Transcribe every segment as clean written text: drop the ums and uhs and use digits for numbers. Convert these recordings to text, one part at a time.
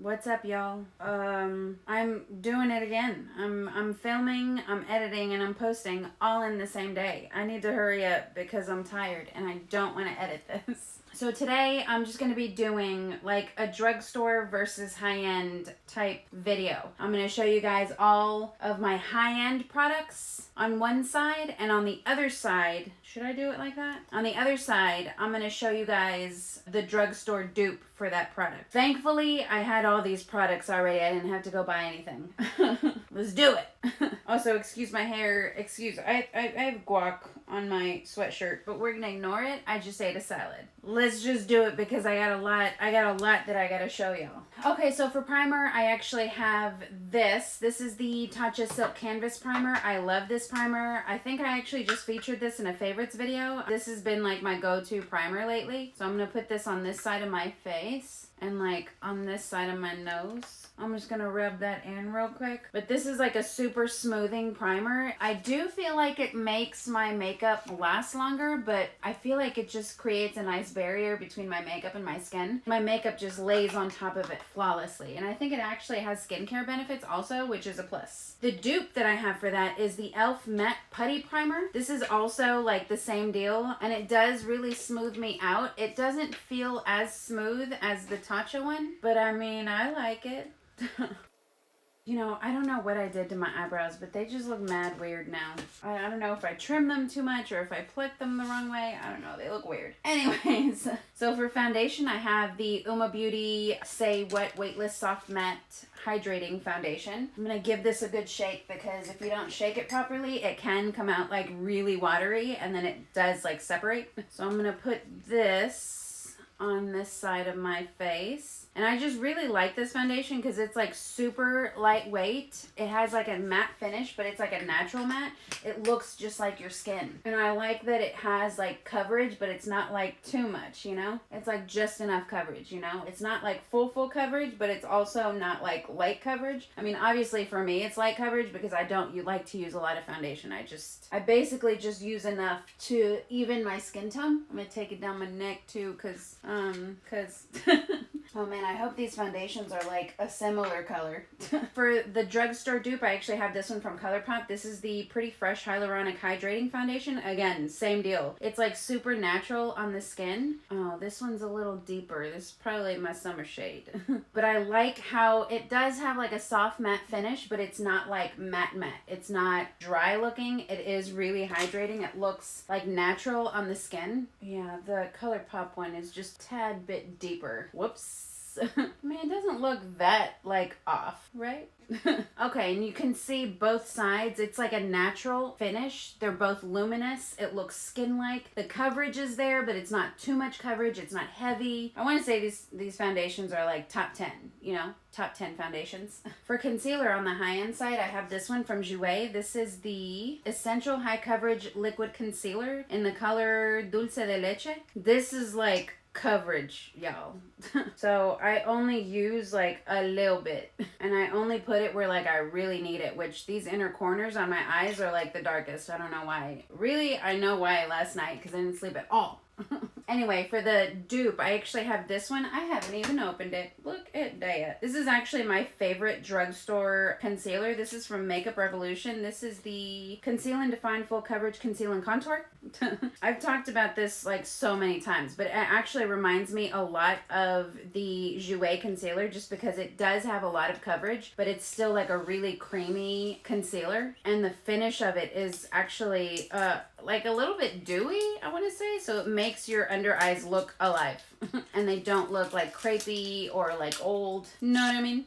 What's up, y'all? I'm doing it again. I'm filming, I'm editing, and I'm posting all in the same day. I need to hurry up because I'm tired and I don't want to edit this. So today I'm just going to be doing like a drugstore versus high-end type video. I'm going to show you guys all of my high-end products on one side, and on the other side, should I do it like that? On the other side, I'm going to show you guys the drugstore dupe for that product. Thankfully, I had all these products already. I didn't have to go buy anything. Let's do it. Also, excuse my hair. I have guac on my sweatshirt, but we're gonna ignore it. I just ate a salad. Let's just do it because I got a lot that I gotta show y'all. Okay, so for primer, I actually have this. This is the Tatcha Silk Canvas Primer. I love this primer. I think I actually just featured this in a favorites video. This has been like my go-to primer lately. So I'm gonna put this on this side of my face and like on this side of my nose. I'm just gonna rub that in real quick. But this is like a super smoothing primer. I do feel like it makes my makeup last longer, but I feel like it just creates a nice barrier between my makeup and my skin. My makeup just lays on top of it flawlessly. And I think it actually has skincare benefits also, which is a plus. The dupe that I have for that is the e.l.f. Matte Putty Primer. This is also like the same deal, and it does really smooth me out. It doesn't feel as smooth as the Tatcha one, but I mean, I like it. You know, I don't know what I did to my eyebrows, but they just look mad weird now. I don't know if I trimmed them too much or if I plucked them the wrong way. I don't know. They look weird. Anyways, so for foundation, I have the Uma Beauty Say Wet Weightless Soft Matte Hydrating Foundation. I'm going to give this a good shake because if you don't shake it properly, it can come out like really watery and then it does like separate. So I'm going to put this on this side of my face. And I just really like this foundation because it's like super lightweight. It has like a matte finish, but it's like a natural matte. It looks just like your skin. And I like that it has like coverage, but it's not like too much, you know? It's like just enough coverage, you know? It's not like full coverage, but it's also not like light coverage. I mean, obviously for me, it's light coverage because I don't like to use a lot of foundation. I basically just use enough to even my skin tone. I'm gonna take it down my neck too cause oh man, I hope these foundations are like a similar color. For the drugstore dupe, I actually have this one from ColourPop. This is the Pretty Fresh Hyaluronic Hydrating Foundation. Again, same deal. It's like super natural on the skin. Oh, this one's a little deeper. This is probably my summer shade. But I like how it does have like a soft matte finish, but it's not like matte. It's not dry looking. It is really hydrating. It looks like natural on the skin. Yeah, the ColourPop one is just a tad bit deeper. Whoops. I mean, it doesn't look that like off, right? Okay, and you can see both sides. It's like a natural finish. They're both luminous. It looks skin-like. The coverage is there, but it's not too much coverage. It's not heavy. I want to say these foundations are like top 10, you know? Top 10 foundations. For concealer on the high-end side, I have this one from Jouer. This is the Essential High Coverage Liquid Concealer in the color Dulce de Leche. This is like coverage, y'all. So I only use like a little bit, and I only put it where like I really need it, which these inner corners on my eyes are like the darkest. I don't know why. Really, I know why last night because I didn't sleep at all. Anyway, for the dupe, I actually have this one. I haven't even opened it. Look at that. This is actually my favorite drugstore concealer. This is from Makeup Revolution. This is the Conceal and Define Full Coverage Conceal and Contour. I've talked about this like so many times, but it actually reminds me a lot of the Jouer concealer just because it does have a lot of coverage, but it's still like a really creamy concealer. And the finish of it is actually like a little bit dewy, I want to say, so it makes your under eyes look alive and they don't look like crepey or like old. Know what I mean?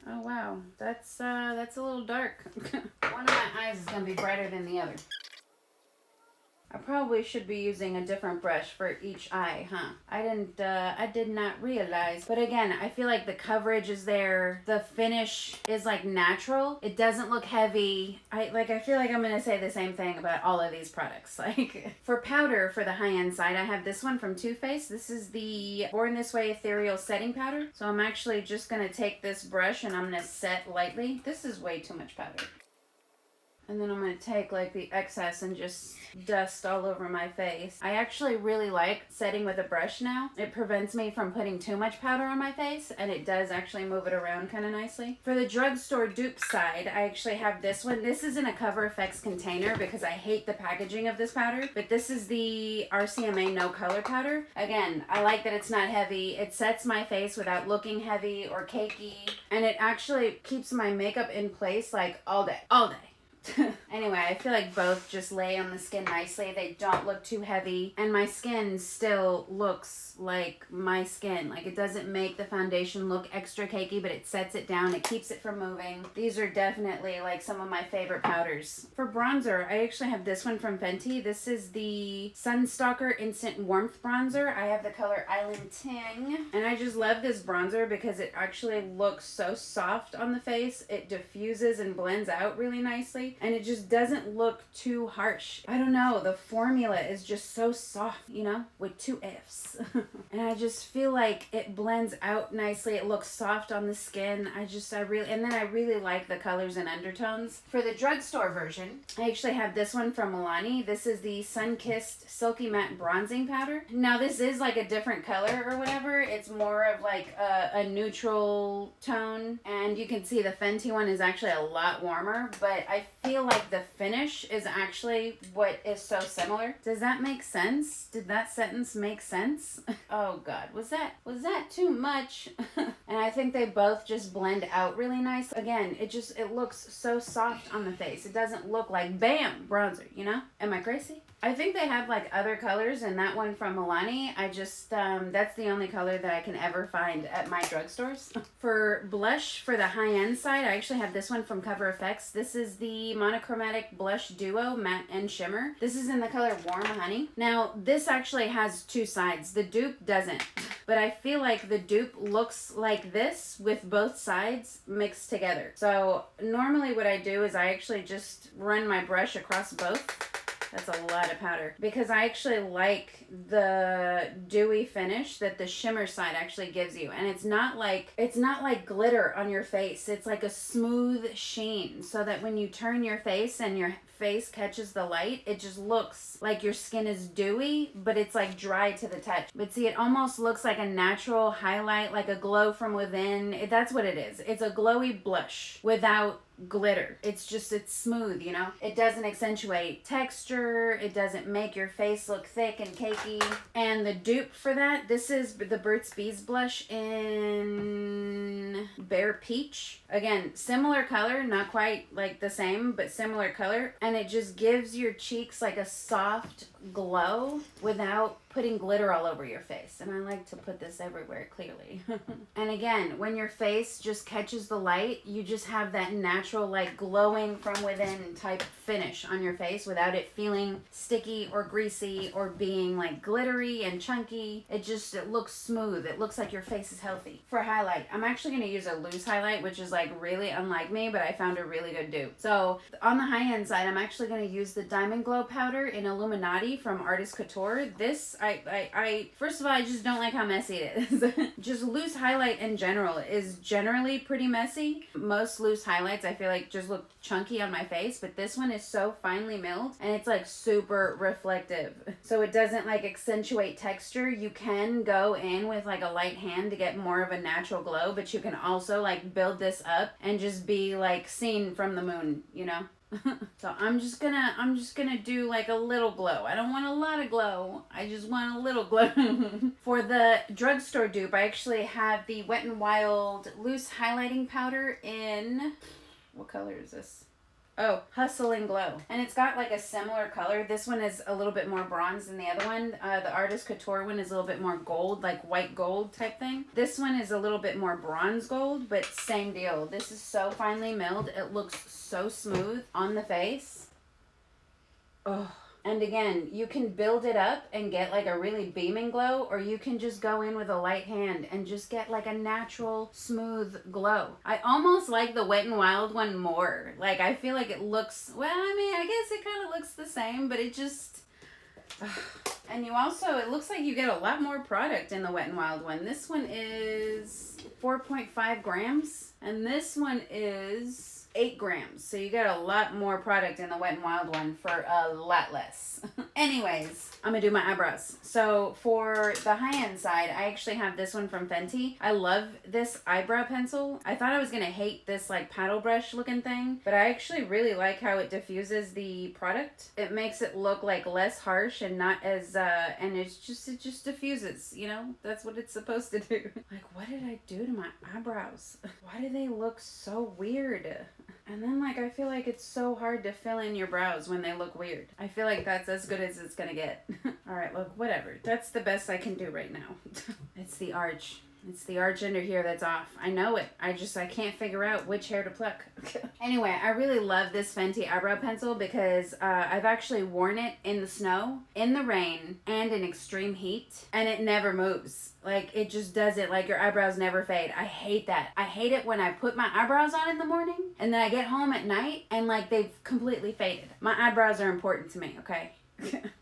Oh wow, that's a little dark. One of my eyes is gonna be brighter than the other. I probably should be using a different brush for each eye, huh? I did not realize. But again, I feel like the coverage is there. The finish is like natural. It doesn't look heavy. I feel like I'm gonna say the same thing about all of these products. Like for powder, for the high-end side, I have this one from Too Faced. This is the Born This Way Ethereal Setting Powder. So I'm actually just gonna take this brush and I'm gonna set lightly. This is way too much powder. And then I'm going to take like the excess and just dust all over my face. I actually really like setting with a brush now. It prevents me from putting too much powder on my face, and it does actually move it around kind of nicely. For the Drugstore Dupes side, I actually have this one. This is in a Cover FX container because I hate the packaging of this powder, but this is the RCMA No Color Powder. Again, I like that it's not heavy. It sets my face without looking heavy or cakey, and it actually keeps my makeup in place like all day. All day. Anyway, I feel like both just lay on the skin nicely. They don't look too heavy, and my skin still looks like my skin. Like, it doesn't make the foundation look extra cakey, but it sets it down. It keeps it from moving. These are definitely like some of my favorite powders. For bronzer, I actually have this one from Fenty. This is the Sunstalker Instant Warmth Bronzer. I have the color Island Ting, and I just love this bronzer because it actually looks so soft on the face. It diffuses and blends out really nicely, and it just doesn't look too harsh. I don't know, the formula is just so soft, you know, with two F's. And I just feel like it blends out nicely. It looks soft on the skin. I really like the colors and undertones. For the drugstore version, I actually have this one from Milani. This is the Sun-Kissed Silky Matte Bronzing Powder. Now, this is like a different color or whatever. It's more of like a neutral tone, and you can see the Fenty one is actually a lot warmer, but I feel like the finish is actually what is so similar. Does that make sense? Did that sentence make sense? Oh God, was that too much? And I think they both just blend out really nice. Again, it looks so soft on the face. It doesn't look like bam, bronzer, you know? Am I crazy? I think they have like other colors, and that one from Milani, I just, that's the only color that I can ever find at my drugstores. For blush, for the high-end side, I actually have this one from Cover FX. This is the Monochromatic Blush Duo Matte and Shimmer. This is in the color Warm Honey. Now, this actually has two sides. The dupe doesn't. But I feel like the dupe looks like this with both sides mixed together. So normally what I do is I actually just run my brush across both. That's a lot of powder. Because I actually like the dewy finish that the shimmer side actually gives you. And it's not like glitter on your face. It's like a smooth sheen. So that when you turn your face and your face catches the light, it just looks like your skin is dewy, but it's like dry to the touch. But see, it almost looks like a natural highlight, like a glow from within. That's what it is. It's a glowy blush without glitter. It's smooth, you know? It doesn't accentuate texture. It doesn't make your face look thick and cakey. And the dupe for that, this is the Burt's Bees blush in Bare Peach. Again, similar color, not quite like the same, but similar color. And it just gives your cheeks like a soft glow without putting glitter all over your face. And I like to put this everywhere, clearly. And again, when your face just catches the light, you just have that natural, like, glowing from within type finish on your face without it feeling sticky or greasy or being, like, glittery and chunky. It looks smooth. It looks like your face is healthy. For highlight, I'm actually going to use a loose highlight, which is, like, really unlike me, but I found a really good dupe. So, on the high-end side, I'm actually going to use the Diamond Glow powder in Illuminati from Artist Couture. This, I first of all, I just don't like how messy it is. Just loose highlight in general is generally pretty messy. Most loose highlights I feel like just look chunky on my face, but this one is so finely milled and it's like super reflective. So it doesn't like accentuate texture. You can go in with like a light hand to get more of a natural glow, but you can also like build this up and just be like seen from the moon, you know? So I'm just gonna do like a little glow. I don't want a lot of glow. I just want a little glow. For the drugstore dupe, I actually have the Wet n Wild loose highlighting powder in, what color is this? Oh, Hustle and Glow. And it's got like a similar color. This one is a little bit more bronze than the other one. The Artist Couture one is a little bit more gold, like white gold type thing. This one is a little bit more bronze gold, but same deal. This is so finely milled. It looks so smooth on the face. Oh. And again, you can build it up and get like a really beaming glow, or you can just go in with a light hand and just get like a natural, smooth glow. I almost like the Wet n Wild one more. Like, I feel like it looks, well, I mean, I guess it kind of looks the same, but it just... And you also, it looks like you get a lot more product in the Wet n Wild one. This one is 4.5 grams, and this one is 8 grams. So you get a lot more product in the Wet n Wild one for a lot less. Anyways, I'm gonna do my eyebrows. So for the high-end side, I actually have this one from Fenty. I love this eyebrow pencil. I thought I was gonna hate this like paddle brush looking thing, but I actually really like how it diffuses the product. It makes it look like less harsh and not as and it just diffuses, you know? That's what it's supposed to do. Like, what did I do to my eyebrows? Why do they look so weird? And then, like, I feel like it's so hard to fill in your brows when they look weird. I feel like that's as good as it's gonna get. Alright, look, whatever. That's the best I can do right now. It's the arch. It's the arch under here that's off. I know it. I can't figure out which hair to pluck. Anyway, I really love this Fenty eyebrow pencil because I've actually worn it in the snow, in the rain, and in extreme heat, and it never moves. Like, it just does it. Like, your eyebrows never fade. I hate that. I hate it when I put my eyebrows on in the morning, and then I get home at night, and, like, they've completely faded. My eyebrows are important to me, okay?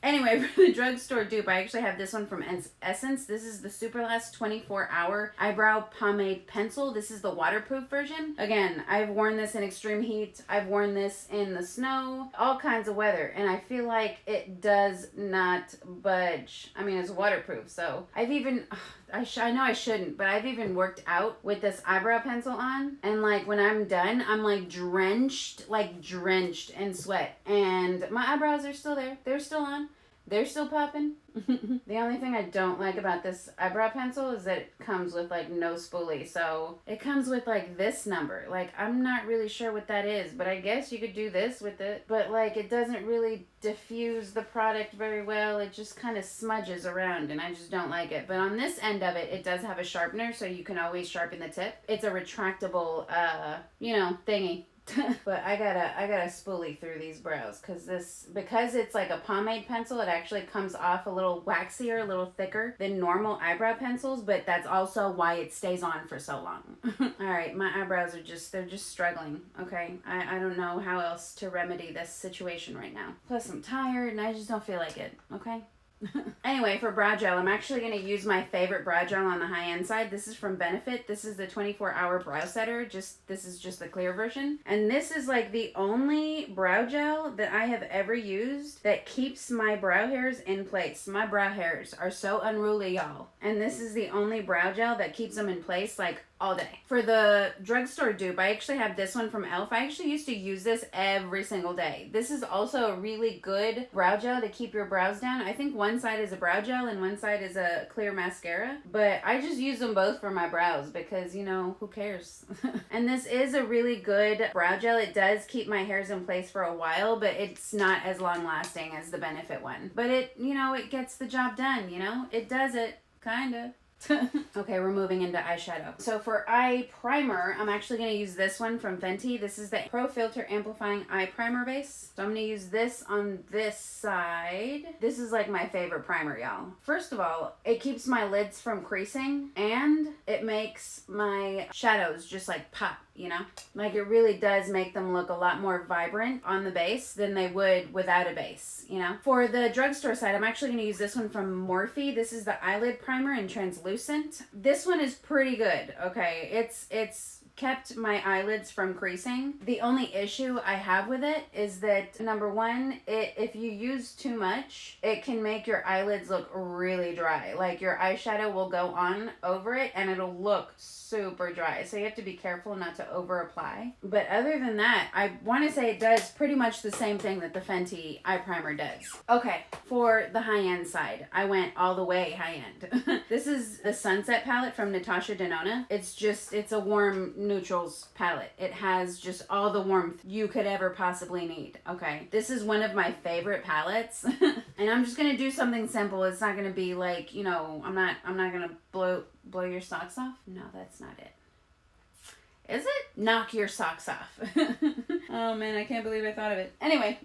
Anyway, for the drugstore dupe, I actually have this one from Essence. This is the Super Last 24-Hour Eyebrow Pomade Pencil. This is the waterproof version. Again, I've worn this in extreme heat. I've worn this in the snow, all kinds of weather, and I feel like it does not budge. I mean, it's waterproof, so I've even... I know I shouldn't, but I've even worked out with this eyebrow pencil on, and like when I'm done, I'm like drenched in sweat, and my eyebrows are still there. They're still on. They're still popping. The only thing I don't like about this eyebrow pencil is that it comes with like no spoolie. So it comes with like this number. Like, I'm not really sure what that is, but I guess you could do this with it. But like, it doesn't really diffuse the product very well. It just kind of smudges around, and I just don't like it. But on this end of it, it does have a sharpener, so you can always sharpen the tip. It's a retractable, thingy. But I gotta spoolie through these brows because it's like a pomade pencil. It actually comes off a little waxier, a little thicker than normal eyebrow pencils, but that's also why it stays on for so long. All right, my eyebrows are they're just struggling. Okay, I don't know how else to remedy this situation right now. Plus I'm tired and I just don't feel like it. Okay. Anyway, for brow gel, I'm actually going to use my favorite brow gel on the high-end side. This is from Benefit. This is the 24-Hour Brow Setter. This is just the clear version. And this is like the only brow gel that I have ever used that keeps my brow hairs in place. My brow hairs are so unruly, y'all. And this is the only brow gel that keeps them in place, like, all day. For the drugstore dupe, I actually have this one from e.l.f. I actually used to use this every single day. This is also a really good brow gel to keep your brows down. I think one side is a brow gel and one side is a clear mascara, but I just use them both for my brows because, who cares? And this is a really good brow gel. It does keep my hairs in place for a while, but it's not as long lasting as the Benefit one. But it gets the job done, It does it, kinda. Okay, we're moving into eyeshadow. So for eye primer, I'm actually going to use this one from Fenty. This is the Pro Filter Amplifying Eye Primer Base. So I'm going to use this on this side. This is like my favorite primer, y'all. First of all, it keeps my lids from creasing, and it makes my shadows just like pop. Like, it really does make them look a lot more vibrant on the base than they would without a base, For the drugstore side, I'm actually going to use this one from Morphe. This is the eyelid primer in translucent. This one is pretty good, okay? It's kept my eyelids from creasing. The only issue I have with it is that, number one, if you use too much, it can make your eyelids look really dry. Like, your eyeshadow will go on over it and it'll look super dry. So you have to be careful not to over apply. But other than that, I want to say it does pretty much the same thing that the Fenty eye primer does. Okay, for the high-end side, I went all the way high-end. This is the Sunset palette from Natasha Denona. It's a warm neutrals palette. It has just all the warmth you could ever possibly need. Okay, this is one of my favorite palettes. And I'm just gonna do something simple. It's not gonna be like, I'm not gonna blow your socks off. No, that's not it. Is it? Knock your socks off. Oh man, I can't believe I thought of it. Anyway,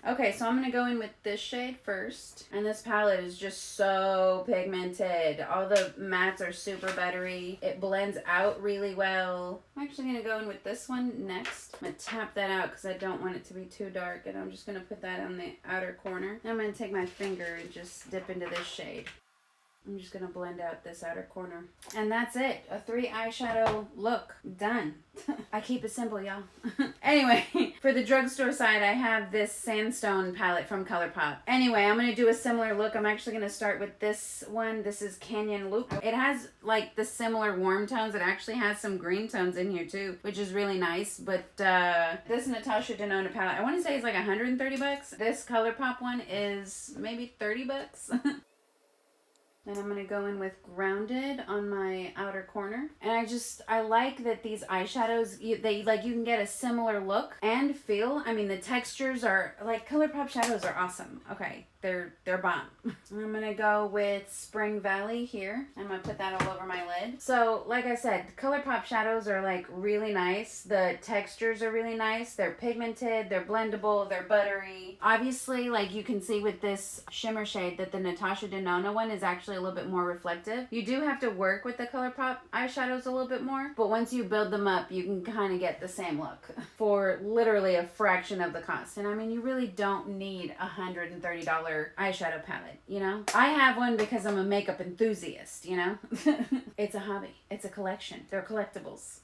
okay, so I'm going to go in with this shade first. And this palette is just so pigmented. All the mattes are super buttery. It blends out really well. I'm actually going to go in with this one next. I'm going to tap that out because I don't want it to be too dark. And I'm just going to put that on the outer corner. I'm going to take my finger and just dip into this shade. I'm just going to blend out this outer corner. And that's it. A 3 eyeshadow look. Done. I keep it simple, y'all. Anyway, for the drugstore side, I have this sandstone palette from ColourPop. Anyway, I'm going to do a similar look. I'm actually going to start with this one. This is Canyon Loop. It has like the similar warm tones. It actually has some green tones in here too, which is really nice. But this Natasha Denona palette, I want to say it's like 130 bucks. This ColourPop one is maybe 30 bucks. Then I'm going to go in with Grounded on my outer corner. And I like that these eyeshadows, you can get a similar look and feel. I mean, the textures are, like, ColourPop shadows are awesome. Okay, they're bomb. I'm going to go with Spring Valley here. I'm going to put that all over my lid. So, like I said, ColourPop shadows are, like, really nice. The textures are really nice. They're pigmented. They're blendable. They're buttery. Obviously, like, you can see with this shimmer shade that the Natasha Denona one is actually a little bit more reflective. You do have to work with the ColourPop eyeshadows a little bit more, but once you build them up, you can kind of get the same look for literally a fraction of the cost. And I mean, you really don't need a $130 eyeshadow palette, you know? I have one because I'm a makeup enthusiast, you know? It's a hobby. It's a collection. They're collectibles.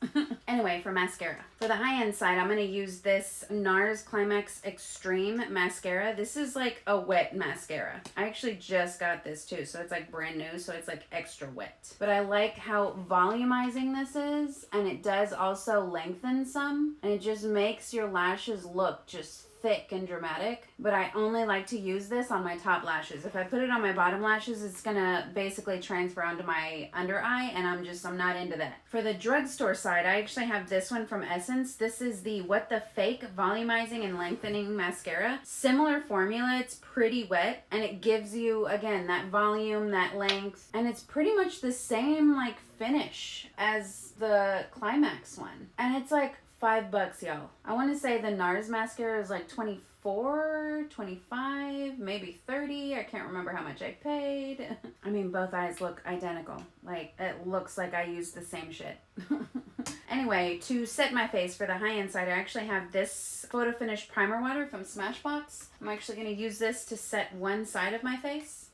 Anyway, for mascara. For the high-end side, I'm going to use this NARS Climax Extreme mascara. This is like a wet mascara. I actually just got this too, so it's like brand new, so it's like extra wet. But I like how volumizing this is, and it does also lengthen some, and it just makes your lashes look just thick and dramatic. But I only like to use this on my top lashes. If I put it on my bottom lashes, it's gonna basically transfer onto my under eye, and I'm not into that. For the drugstore side, I actually have this one from Essence. This is the What the Fake Volumizing and Lengthening Mascara. Similar formula, it's pretty wet, and it gives you, again, that volume, that length, and it's pretty much the same like finish as the Climax one. And it's like $5, y'all. I want to say the NARS mascara is like 24, 25, maybe 30. I can't remember how much I paid. I mean, both eyes look identical. Like, it looks like I used the same shit. Anyway, to set my face for the high-end side, I actually have this Photo Finish Primer Water from Smashbox. I'm actually going to use this to set one side of my face.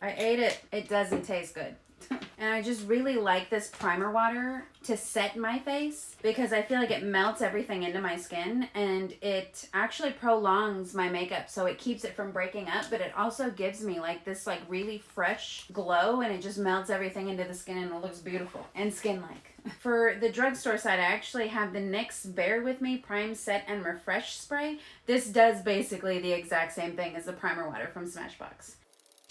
I ate it. It doesn't taste good. And I just really like this primer water to set my face because I feel like it melts everything into my skin, and it actually prolongs my makeup, so it keeps it from breaking up, but it also gives me like this like really fresh glow, and it just melts everything into the skin, and it looks beautiful and skin-like. For the drugstore side, I actually have the NYX Bear With Me Prime, Set, and Refresh Spray. This does basically the exact same thing as the primer water from Smashbox.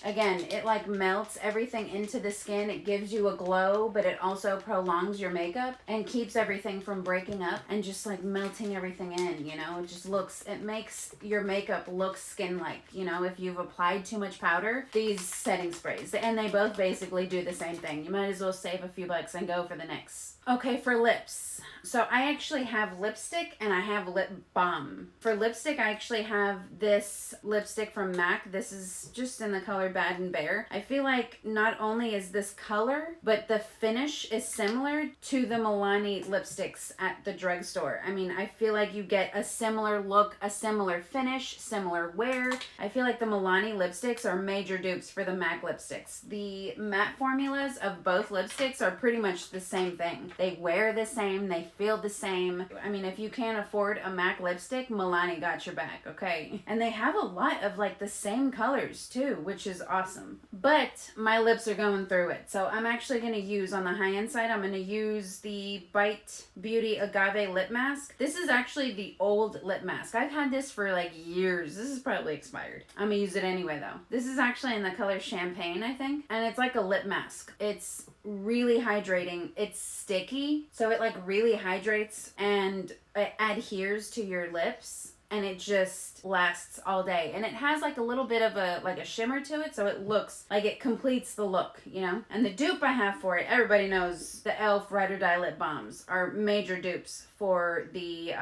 Again, it like melts everything into the skin. It gives you a glow, but it also prolongs your makeup and keeps everything from breaking up and just like melting everything in, you know? It makes your makeup look skin-like, you know? If you've applied too much powder, these setting sprays, and they both basically do the same thing. You might as well save a few bucks and go for the NYX. Okay, for lips. So I actually have lipstick and I have lip balm. For lipstick, I actually have this lipstick from MAC. This is just in the color Bad and Bare. I feel like not only is this color, but the finish is similar to the Milani lipsticks at the drugstore. I mean, I feel like you get a similar look, a similar finish, similar wear. I feel like the Milani lipsticks are major dupes for the MAC lipsticks. The matte formulas of both lipsticks are pretty much the same thing. They wear the same, they feel the same. I mean, if you can't afford a MAC lipstick, Milani got your back, okay? And they have a lot of like the same colors too, which is awesome. But my lips are going through it. So I'm actually going to use, on the high-end side, I'm going to use the Bite Beauty Agave Lip Mask. This is actually the old lip mask. I've had this for like years. This is probably expired. I'm going to use it anyway though. This is actually in the color Champagne, I think. And it's like a lip mask. It's really hydrating. It's sticky, so it like really hydrates and it adheres to your lips, and it just lasts all day. And it has like a little bit of a shimmer to it, so it looks like it completes the look, you know? And the dupe I have for it, everybody knows the e.l.f. Ride or Die lip balms are major dupes for the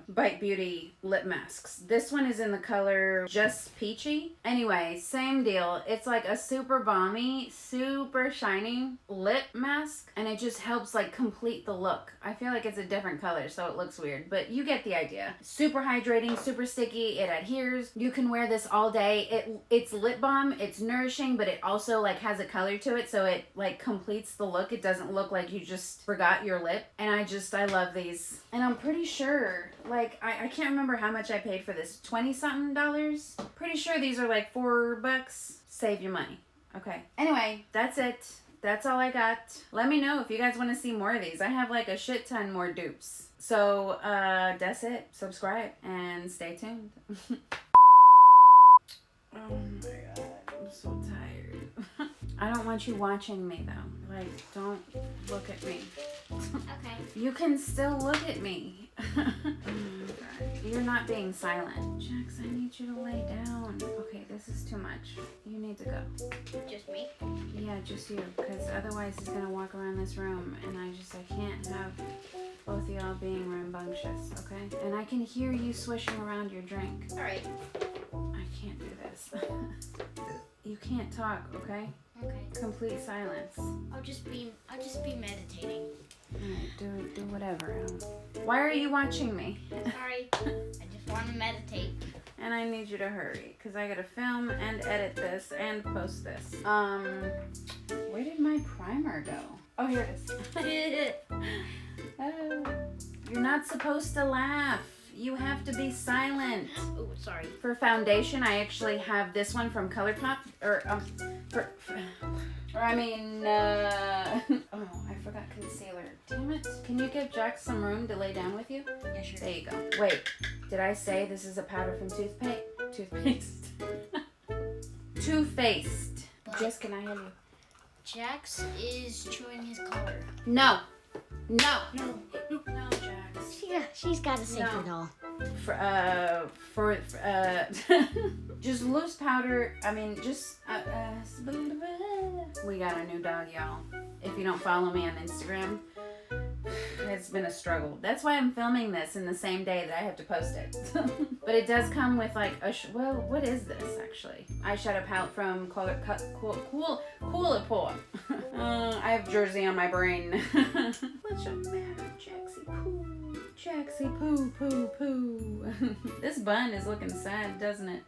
Bite Beauty lip masks. This one is in the color Just Peachy. Anyway, same deal. It's like a super balmy, super shiny lip mask, and it just helps like complete the look. I feel like it's a different color, so it looks weird, but you get the idea. Super hydrating. being super sticky. It adheres. You can wear this all day. It's lip balm. It's nourishing, but it also like has a color to it, so it like completes the look. It doesn't look like you just forgot your lip. And I love these. And I'm pretty sure, like, I can't remember how much I paid for this. $20-something. Pretty sure these are like $4. Save your money. Okay. Anyway, that's it. That's all I got. Let me know if you guys want to see more of these. I have like a shit ton more dupes. So, that's it. Subscribe and stay tuned. Oh my god, I'm so tired. I don't want you watching me though. Like, don't look at me. Okay. You can still look at me. Oh my god. You're not being silent. Jax, I need you to lay down. Okay, this is too much. You need to go. Just me? Yeah, just you. Because otherwise he's going to walk around this room and I can't have both of y'all being rambunctious, okay? And I can hear you swishing around your drink. Alright. I can't do this. You can't talk, okay? Okay. Complete silence. I'll just be meditating. Alright, do whatever. Why are you watching me? Sorry. I just want to meditate. And I need you to hurry, because I gotta film and edit this and post this. Where did my primer go? Oh, here it is. Oh, you're not supposed to laugh. You have to be silent. Oh, sorry. For foundation, I actually have this one from ColourPop, oh, I forgot concealer. Damn it. Can you give Jax some room to lay down with you? Yeah, sure. There you go. Wait, did I say this is a powder from toothpaste? Toothpaste. Jess, can I have you? Jax is chewing his collar. No, No, Jax. Yeah, she's got a secret doll. Just loose powder. I mean, just we got a new dog, y'all. If you don't follow me on Instagram, it's been a struggle. That's why I'm filming this in the same day that I have to post it. But it does come with like well, what is this actually? Eyeshadow palette from Colourpop. I have Jersey on my brain. What's your matter, Jaxie Poo? Jaxie Poo Poo Poo. This bun is looking sad, doesn't it?